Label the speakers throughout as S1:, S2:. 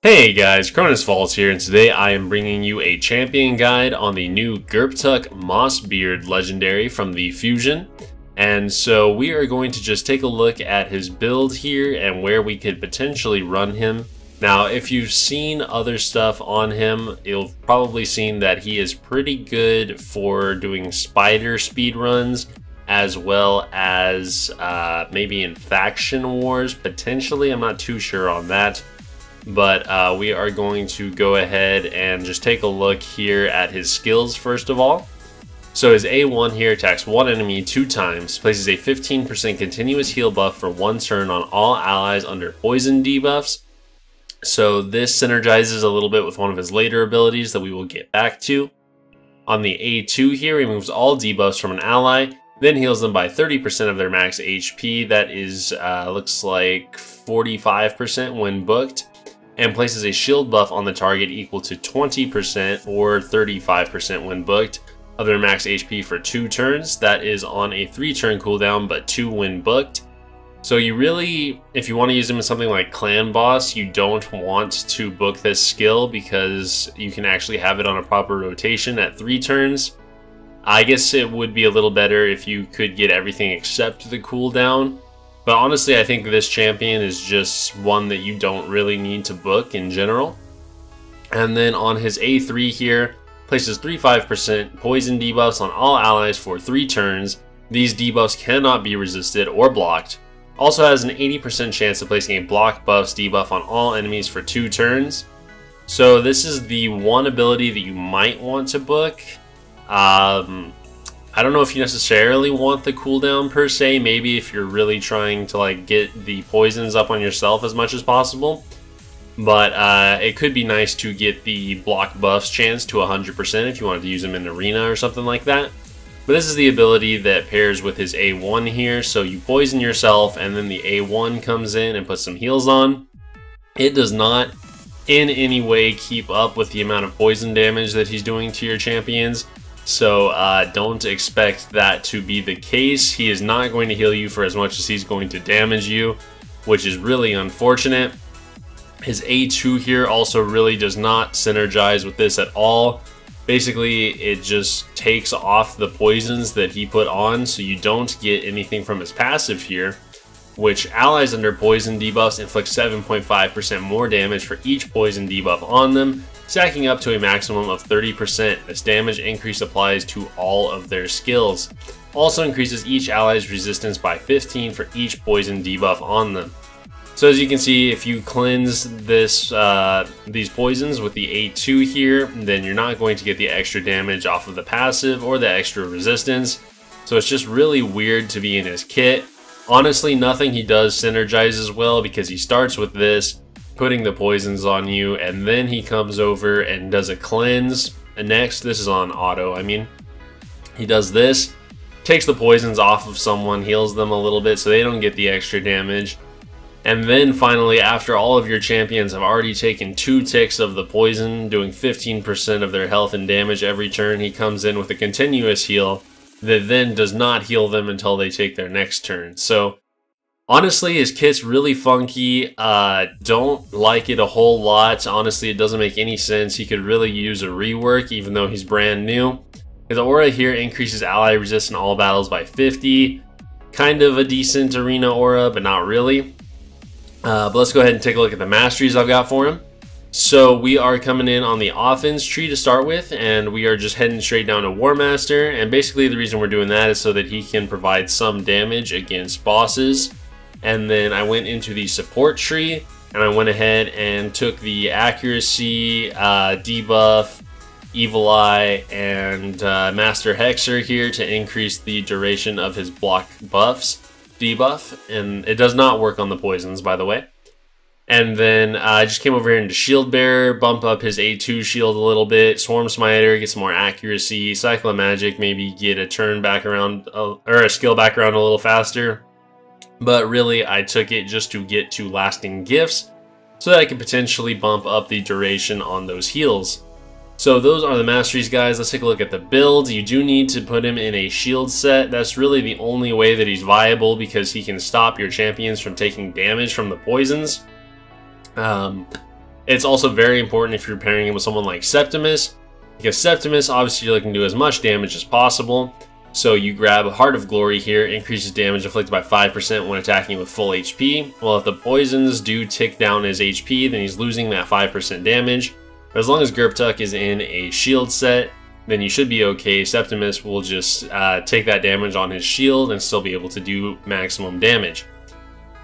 S1: Hey guys, Cronus Falls here, and today I am bringing you a champion guide on the new Gurptuk Mossbeard legendary from the Fusion. And so we are going to just take a look at his build here and where we could potentially run him. Now, if you've seen other stuff on him, you'll probably seen that he is pretty good for doing spider speed runs, as well as maybe in faction wars, potentially. I'm not too sure on that. But we are going to go ahead and just take a look here at his skills first of all. So his A1 here attacks one enemy 2 times, places a 15% continuous heal buff for 1 turn on all allies under poison debuffs. So this synergizes a little bit with one of his later abilities that we will get back to. On the A2 here, removes all debuffs from an ally, then heals them by 30% of their max HP. That is, looks like 45% when booked. And places a shield buff on the target equal to 20% or 35% when booked of their max HP for 2 turns. That is on a 3-turn cooldown, but 2 when booked. So you really, if you want to use him in something like Clan Boss, you don't want to book this skill because you can actually have it on a proper rotation at 3 turns. I guess it would be a little better if you could get everything except the cooldown. But honestly, I think this champion is just one that you don't really need to book in general. And then on his A3 here, places 35% poison debuffs on all allies for 3 turns. These debuffs cannot be resisted or blocked. Also has an 80% chance of placing a block buffs debuff on all enemies for 2 turns. So this is the one ability that you might want to book. I don't know if you necessarily want the cooldown per se. Maybe if you're really trying to like get the poisons up on yourself as much as possible. But it could be nice to get the block buffs chance to 100% if you wanted to use them in arena or something like that. But this is the ability that pairs with his A1 here. So you poison yourself and then the A1 comes in and puts some heals on. It does not in any way keep up with the amount of poison damage that he's doing to your champions. So don't expect that to be the case. He is not going to heal you for as much as he's going to damage you, which is really unfortunate. His A2 here also really does not synergize with this at all. Basically, it just takes off the poisons that he put on, so you don't get anything from his passive here, which allies under poison debuffs inflict 7.5% more damage for each poison debuff on them, stacking up to a maximum of 30%. This damage increase applies to all of their skills. Also increases each ally's resistance by 15 for each poison debuff on them. So as you can see, if you cleanse this these poisons with the A2 here, then you're not going to get the extra damage off of the passive or the extra resistance. So it's just really weird to be in his kit. Honestly, nothing he does synergizes well because he starts with this, putting the poisons on you, and then he comes over and does a cleanse. And next, this is on auto, he does this, takes the poisons off of someone, heals them a little bit so they don't get the extra damage. And then finally, after all of your champions have already taken 2 ticks of the poison, doing 15% of their health and damage every turn, he comes in with a continuous heal that then does not heal them until they take their next turn. So honestly, his kit's really funky. Don't like it a whole lot. Honestly, it doesn't make any sense. He could really use a rework even though he's brand new. His aura here increases ally resist in all battles by 50. Kind of a decent arena aura, but not really. But let's go ahead and take a look at the masteries I've got for him. So we are coming in on the offense tree to start with, and we are just heading straight down to War Master. And basically the reason we're doing that is so that he can provide some damage against bosses. And then I went into the support tree, and I went ahead and took the accuracy, debuff, evil eye, and master hexer here to increase the duration of his block buffs debuff. And it does not work on the poisons, by the way. And then I just came over here into Shield Bearer, bump up his A2 shield a little bit, Swarm Smiter, get some more accuracy, Cycle of Magic, maybe get a turn back around, or a skill back around a little faster. But really, I took it just to get to Lasting Gifts, so that I could potentially bump up the duration on those heals. So those are the masteries, guys. Let's take a look at the build. You do need to put him in a shield set. That's really the only way that he's viable because he can stop your champions from taking damage from the poisons. It's also very important if you're pairing him with someone like Septimus, because Septimus, obviously you're looking to do as much damage as possible. So you grab Heart of Glory here, increases damage inflicted by 5% when attacking with full HP. Well, if the poisons do tick down his HP, then he's losing that 5% damage. But as long as Gurptuk is in a shield set, then you should be okay. Septimus will just take that damage on his shield and still be able to do maximum damage.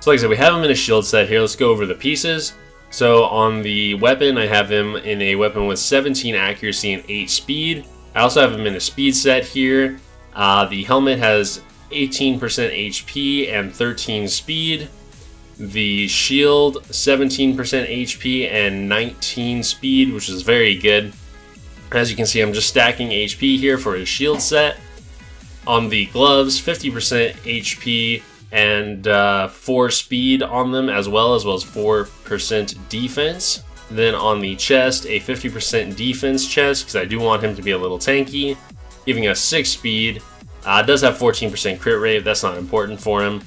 S1: So like I said, we have him in a shield set here. Let's go over the pieces. So on the weapon, I have him in a weapon with 17 accuracy and 8 speed. I also have him in a speed set here. The helmet has 18% HP and 13 speed. The shield, 17% HP and 19 speed, which is very good. As you can see, I'm just stacking HP here for his shield set. On the gloves, 50% HP and 4 speed on them, as well as 4% defense. Then on the chest, a 50% defense chest, because I do want him to be a little tanky, giving us 6 speed. Does have 14% crit rate, that's not important for him.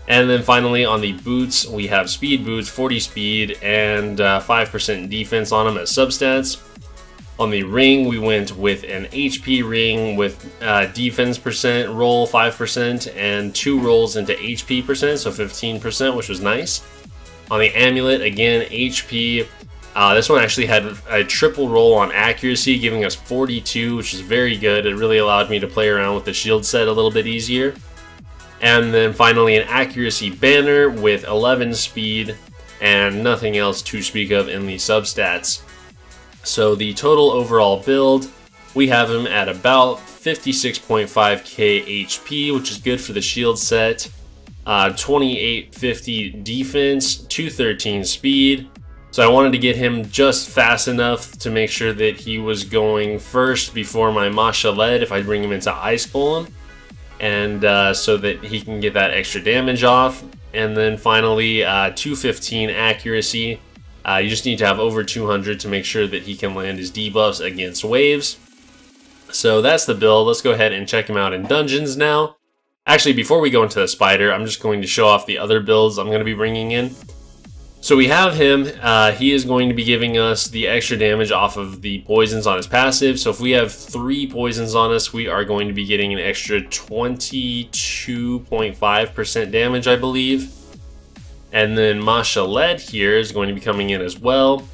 S1: And then finally on the boots, we have speed boots, 40 speed, and 5% defense on them as substats. On the ring, we went with an HP ring with defense percent roll 5% and 2 rolls into HP percent, so 15%, which was nice. On the amulet, again, HP. This one actually had a triple roll on accuracy, giving us 42, which is very good. It really allowed me to play around with the shield set a little bit easier. And then finally an accuracy banner with 11 speed and nothing else to speak of in the substats. So the total overall build, we have him at about 56.5k HP, which is good for the shield set. 2850 defense, 213 speed. So I wanted to get him just fast enough to make sure that he was going first before my Masha Lead if I bring him into Ice Golem. And so that he can get that extra damage off. And then finally 215 accuracy. You just need to have over 200 to make sure that he can land his debuffs against waves. So that's the build. Let's go ahead and check him out in dungeons now. Actually, before we go into the spider, I'm just going to show off the other builds I'm going to be bringing in. So we have him. He is going to be giving us the extra damage off of the poisons on his passive. So if we have 3 poisons on us, we are going to be getting an extra 22.5% damage, I believe. And then Masha Lead here is going to be coming in as well.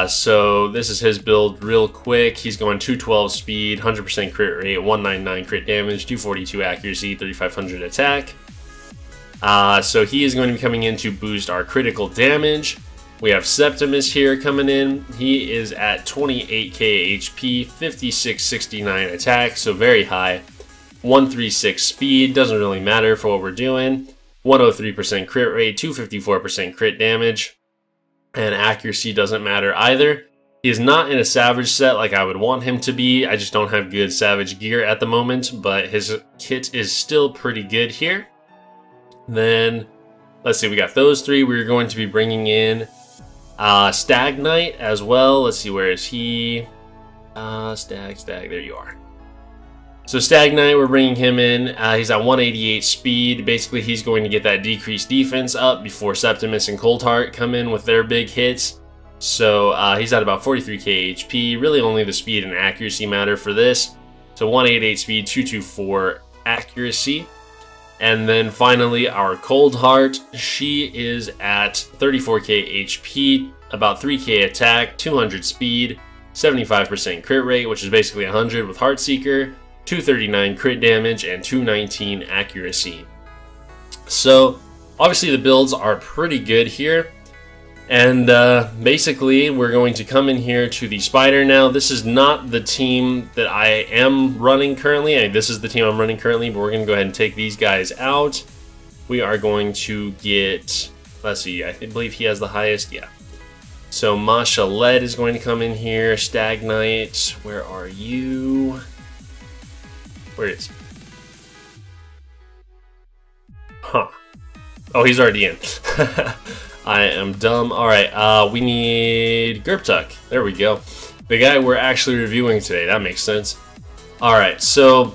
S1: So this is his build real quick. He's going 212 speed, 100% crit rate, 199 crit damage, 242 accuracy, 3500 attack. So he is going to be coming in to boost our critical damage. We have Septimus here coming in. He is at 28k HP, 5669 attack, so very high. 136 speed, doesn't really matter for what we're doing. 103% crit rate, 254% crit damage. And accuracy doesn't matter either. He is not in a Savage set like I would want him to be. I just don't have good Savage gear at the moment, but his kit is still pretty good here. Then, let's see, we got those 3. We're going to be bringing in Stag Knight as well. Let's see, where is he? Stag, there you are. So Stag Knight, we're bringing him in. He's at 188 speed. Basically, he's going to get that decreased defense up before Septimus and Coldheart come in with their big hits. So he's at about 43k HP. Really only the speed and accuracy matter for this. So 188 speed, 224 accuracy. And then finally our Coldheart, she is at 34k HP, about 3k attack, 200 speed, 75% crit rate, which is basically 100 with Heartseeker, 239 crit damage, and 219 accuracy. So obviously the builds are pretty good here. And basically we're going to come in here to the spider now. This is not the team that I am running currently. This is the team I'm running currently, but we're going to go ahead and take these guys out. We are going to get, let's see, I believe he has the highest, yeah. So Masha Lead is going to come in here. Stag Knight, where are you? Where is he? Huh. Oh, he's already in. I am dumb. Alright, we need Gurptuk. There we go. The guy we're actually reviewing today. That makes sense. Alright, so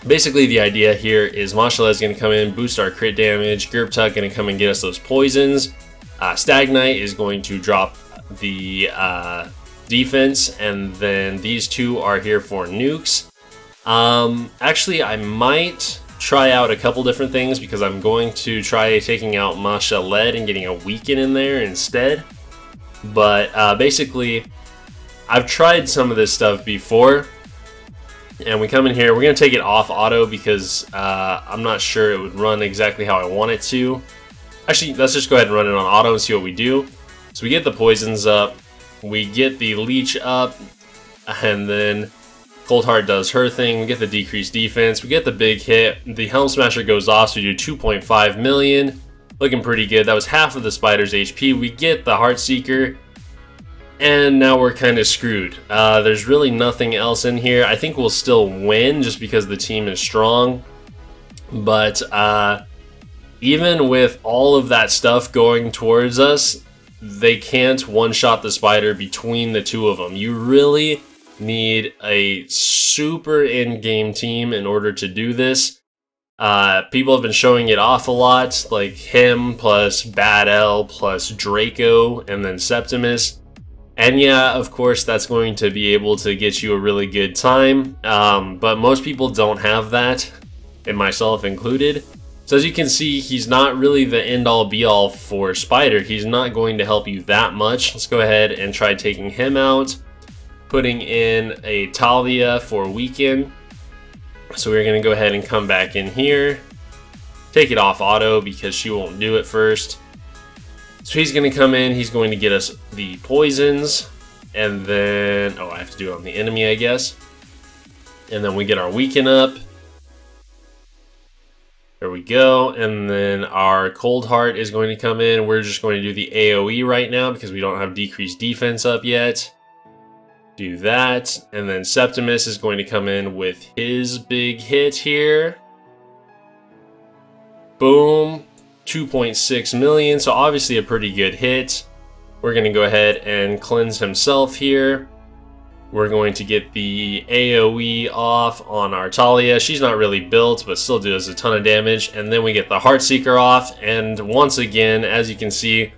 S1: basically the idea here is Masha Lead is going to come in, boost our crit damage. Gurptuk going to come and get us those poisons. Stag Knight is going to drop the defense, and then these two are here for nukes. Actually, I might try out a couple different things because I'm going to try taking out Masha Lead and getting a weaken in there instead. But basically, I've tried some of this stuff before, and we come in here. We're going to take it off auto because I'm not sure it would run exactly how I want it to. Actually, let's just go ahead and run it on auto and see what we do. So we get the poisons up, we get the leech up, and then Cold Heart does her thing. We get the decreased defense, we get the big hit, the Helm Smasher goes off, so we do 2.5 million. Looking pretty good. That was half of the spider's HP. We get the Heart Seeker, and now we're kind of screwed. There's really nothing else in here. I think we'll still win just because the team is strong, but even with all of that stuff going towards us, they can't one-shot the spider between the two of them. You really need a super in-game team in order to do this. People have been showing it off a lot, like him plus Bad L plus Draco and then Septimus. And yeah, of course, that's going to be able to get you a really good time, but most people don't have that, and myself included. So as you can see, he's not really the end-all be-all for Spider. He's not going to help you that much. Let's go ahead and try taking him out, putting in a Talia for weaken. So we're going to go ahead and come back in here, take it off auto because she won't do it first. So he's going to come in, he's going to get us the poisons, and then, oh, I have to do it on the enemy, I guess. And then we get our weaken up. There we go, and then our Cold Heart is going to come in. We're just going to do the AoE right now because we don't have decreased defense up yet. Do that, and then Septimus is going to come in with his big hit here. Boom, 2.6 million, so obviously a pretty good hit. We're going to go ahead and cleanse himself here. We're going to get the AoE off on our Talia. She's not really built, but still does a ton of damage. And then we get the Heartseeker off. And once again, as you can see,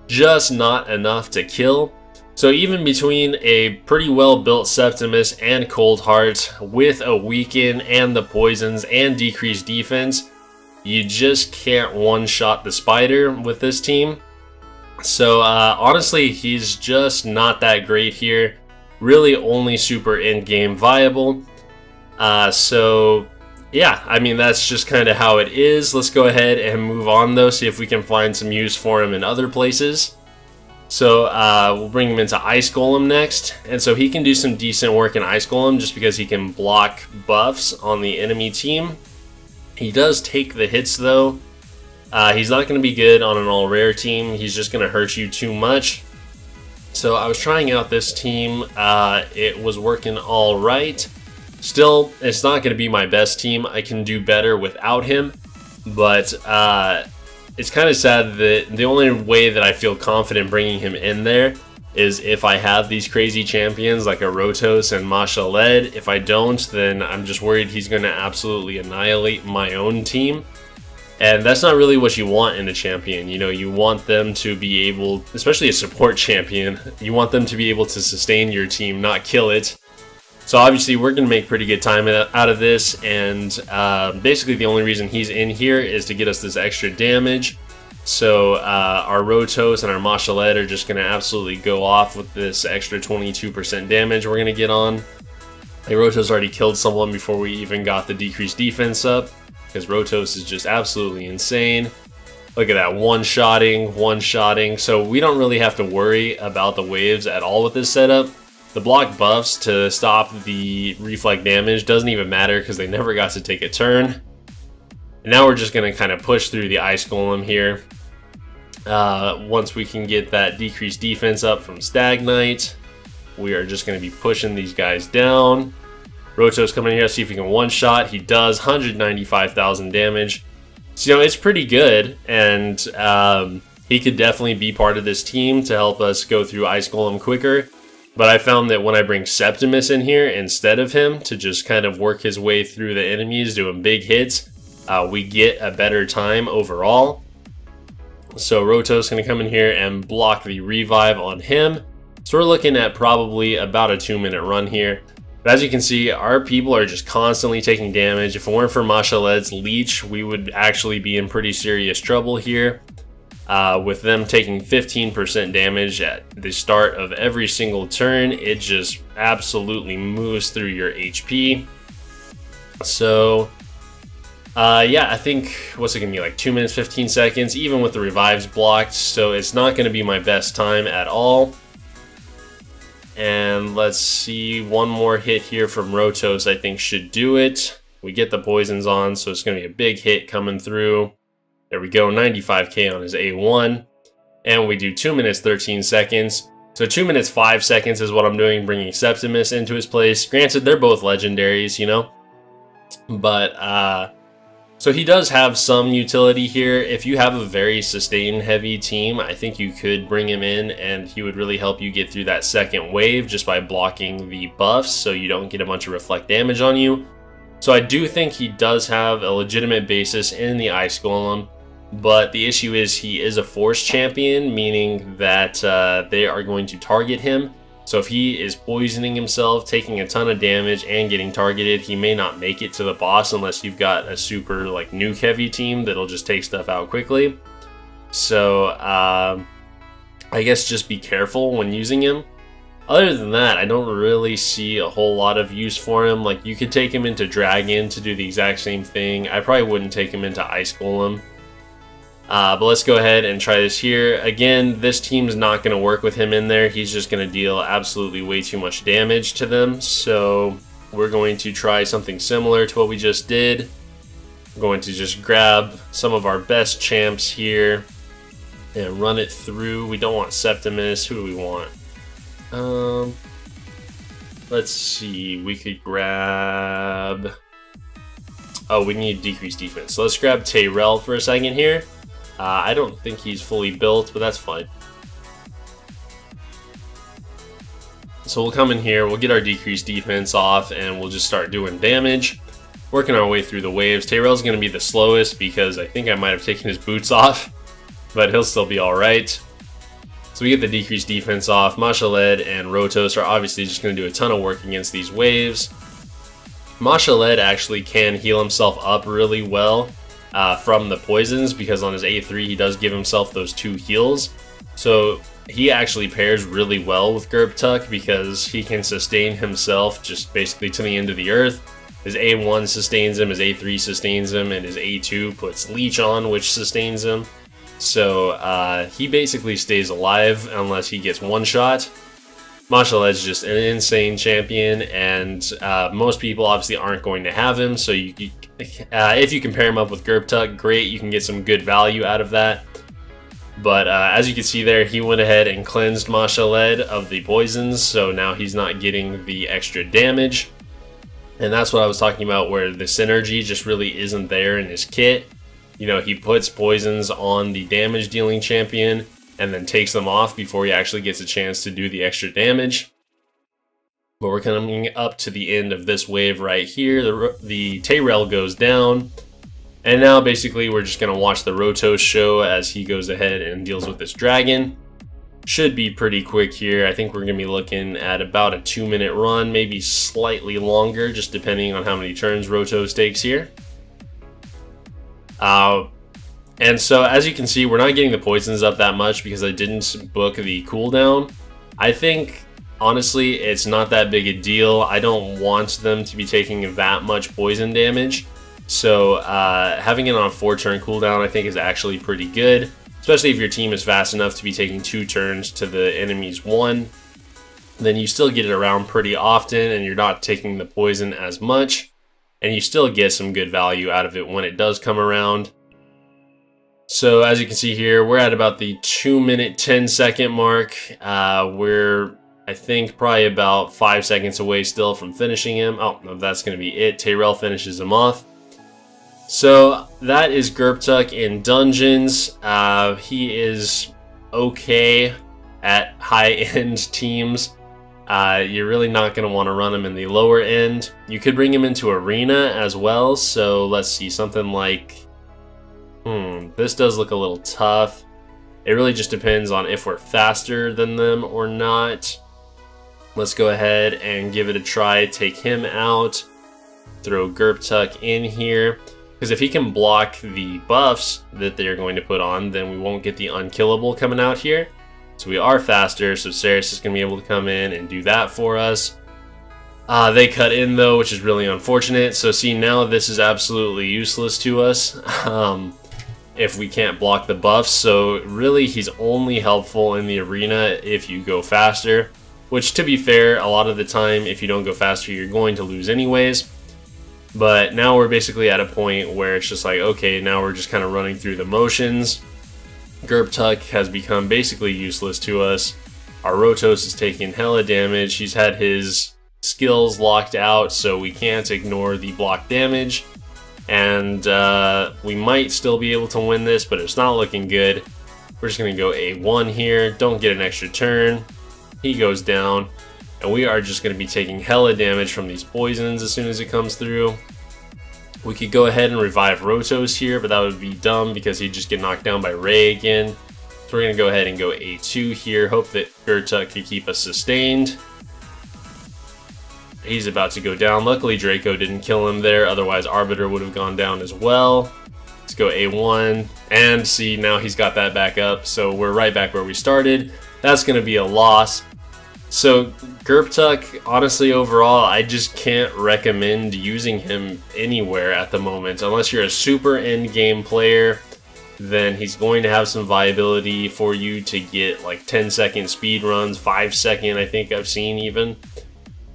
S1: just not enough to kill. So even between a pretty well-built Septimus and Cold Heart, with a weaken and the poisons and decreased defense, you just can't one-shot the spider with this team. So honestly, he's just not that great here. Really only super in-game viable. So yeah, I mean, that's just kind of how it is. Let's go ahead and move on though, see if we can find some use for him in other places. So we'll bring him into Ice Golem next, and so he can do some decent work in Ice Golem just because he can block buffs on the enemy team. He does take the hits though. He's not going to be good on an all rare team. He's just going to hurt you too much. So I was trying out this team, it was working all right. Still, it's not going to be my best team. I can do better without him, but it's kind of sad that the only way that I feel confident bringing him in there is if I have these crazy champions like a Rotos and Masha Led. If I don't, then I'm just worried he's going to absolutely annihilate my own team. And that's not really what you want in a champion. You know, you want them to be able, especially a support champion, you want them to be able to sustain your team, not kill it. So obviously we're going to make pretty good time out of this, and basically the only reason he's in here is to get us this extra damage. So our Rotos and our Mashaled are just going to absolutely go off with this extra 22% damage we're going to get on. The Rotos already killed someone before we even got the decreased defense up, because Rotos is just absolutely insane. Look at that, one-shotting. So we don't really have to worry about the waves at all with this setup. The block buffs to stop the reflect damage doesn't even matter because they never got to take a turn. And now we're just going to kind of push through the Ice Golem here. Once we can get that decreased defense up from Stagnite, we are just going to be pushing these guys down. Roto's coming in here, see if he can one-shot. He does, 195,000 damage. So, you know, it's pretty good, and he could definitely be part of this team to help us go through Ice Golem quicker. But I found that when I bring Septimus in here instead of him to just kind of work his way through the enemies doing big hits, we get a better time overall. So Roto's going to come in here and block the revive on him. So we're looking at probably about a 2-minute run here. But as you can see, our people are just constantly taking damage. If it weren't for Mashaled's leech, we would actually be in pretty serious trouble here. With them taking 15% damage at the start of every single turn, it just absolutely moves through your HP. So yeah, I think, what's it gonna be, like 2 minutes 15 seconds, even with the revives blocked, so it's not gonna be my best time at all. And let's see, one more hit here from Rotos I think should do it. We get the poisons on, so it's gonna be a big hit coming through. There we go, 95k on his A1. And we do 2 minutes 13 seconds. So 2 minutes 5 seconds is what I'm doing, bringing Septimus into his place. Granted, they're both legendaries, you know? But, so he does have some utility here. If you have a very sustain heavy team, I think you could bring him in and he would really help you get through that second wave just by blocking the buffs so you don't get a bunch of reflect damage on you. So I do think he does have a legitimate basis in the Ice Golem, but the issue is he is a force champion, meaning that they are going to target him. So if he is poisoning himself, taking a ton of damage, and getting targeted, he may not make it to the boss unless you've got a super like nuke heavy team that'll just take stuff out quickly. So I guess just be careful when using him. Other than that, I don't really see a whole lot of use for him. Like, you could take him into Dragon to do the exact same thing. I probably wouldn't take him into Ice Golem. But let's go ahead and try this here. Again, this team's not going to work with him in there. He's just going to deal absolutely way too much damage to them. So we're going to try something similar to what we just did. We're going to just grab some of our best champs here and run it through. We don't want Septimus. Who do we want? Let's see. We could grab... Oh, we need decreased defense. So let's grab Tyrell for a second here. I don't think he's fully built, but that's fine. So we'll come in here, we'll get our decreased defense off, and we'll just start doing damage. Working our way through the waves. Tyrell's going to be the slowest because I think I might have taken his boots off, but he'll still be alright. So we get the decreased defense off. Mashaled and Rotos are obviously just going to do a ton of work against these waves. Mashaled actually can heal himself up really well from the poisons, because on his A3 he does give himself those 2 heals. So he actually pairs really well with Gurptuk because he can sustain himself just basically to the end of the earth. His A1 sustains him, his A3 sustains him, and his A2 puts Leech on, which sustains him. So he basically stays alive unless he gets one shot. Mashaled's just an insane champion, and most people obviously aren't going to have him, so if you can pair him up with Gurptuk, great, you can get some good value out of that. But as you can see there, he went ahead and cleansed Mashaled of the poisons, so now he's not getting the extra damage. And that's what I was talking about, where the synergy just really isn't there in his kit. You know, he puts poisons on the damage dealing champion and then takes them off before he actually gets a chance to do the extra damage. But we're coming up to the end of this wave right here. The Tyrell goes down. And now basically we're just going to watch the Rotos show as he goes ahead and deals with this dragon. Should be pretty quick here. I think we're going to be looking at about a 2-minute run, maybe slightly longer, just depending on how many turns Rotos takes here. And so as you can see, we're not getting the poisons up that much because I didn't book the cooldown. I think, honestly, it's not that big a deal. I don't want them to be taking that much poison damage. So having it on a 4-turn cooldown I think is actually pretty good, especially if your team is fast enough to be taking 2 turns to the enemy's 1. Then you still get it around pretty often and you're not taking the poison as much, and you still get some good value out of it when it does come around. So as you can see here, we're at about the 2-minute 10-second mark. We're, I think, probably about 5 seconds away still from finishing him. Oh, no, that's going to be it. Tyrell finishes him off. So that is Gurptuk in dungeons. He is okay at high-end teams. You're really not going to want to run him in the lower end. You could bring him into arena as well. So let's see, something like... this does look a little tough. It really just depends on if we're faster than them or not. Let's go ahead and give it a try. Take him out. Throw Gurptuk in here. Because if he can block the buffs that they're going to put on, then we won't get the unkillable coming out here. So we are faster, so Ceres is going to be able to come in and do that for us. They cut in though, which is really unfortunate. So see, now this is absolutely useless to us if we can't block the buffs. So really, he's only helpful in the arena if you go faster. Which, to be fair, a lot of the time, if you don't go faster, you're going to lose anyways. But now we're basically at a point where it's just like, okay, now we're just kind of running through the motions. Gurptuk has become basically useless to us. Our Rotos is taking hella damage. He's had his skills locked out, so we can't ignore the block damage. And we might still be able to win this, but it's not looking good. We're just going to go A1 here. Don't get an extra turn. He goes down. And we are just going to be taking hella damage from these poisons as soon as it comes through. We could go ahead and revive Rotos here, but that would be dumb because he'd just get knocked down by Ray again. So we're going to go ahead and go A2 here. Hope that Gurptuk could keep us sustained. He's about to go down. Luckily, Draco didn't kill him there. Otherwise, Arbiter would have gone down as well. Let's go A1. And see, now he's got that back up. So we're right back where we started. That's going to be a loss. So Gurptuk, honestly, overall, I just can't recommend using him anywhere at the moment. Unless you're a super end game player, then he's going to have some viability for you to get like 10-second speed runs, 5-second I think I've seen even.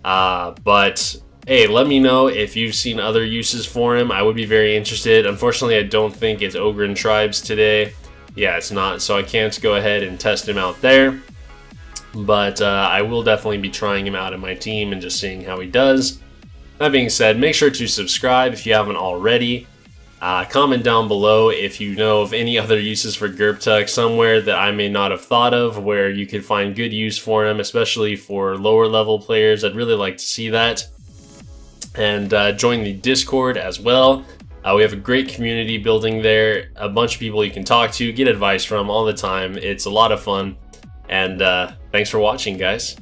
S1: But hey, let me know if you've seen other uses for him. I would be very interested. Unfortunately, I don't think it's Ogren Tribes today. Yeah, it's not, so I can't go ahead and test him out there. But I will definitely be trying him out in my team and just seeing how he does. That being said, make sure to subscribe if you haven't already. Comment down below if you know of any other uses for Gurptuk somewhere that I may not have thought of where you could find good use for him, especially for lower level players. I'd really like to see that. And join the Discord as well. We have a great community building there, a bunch of people you can talk to, get advice from all the time. It's a lot of fun. And thanks for watching, guys.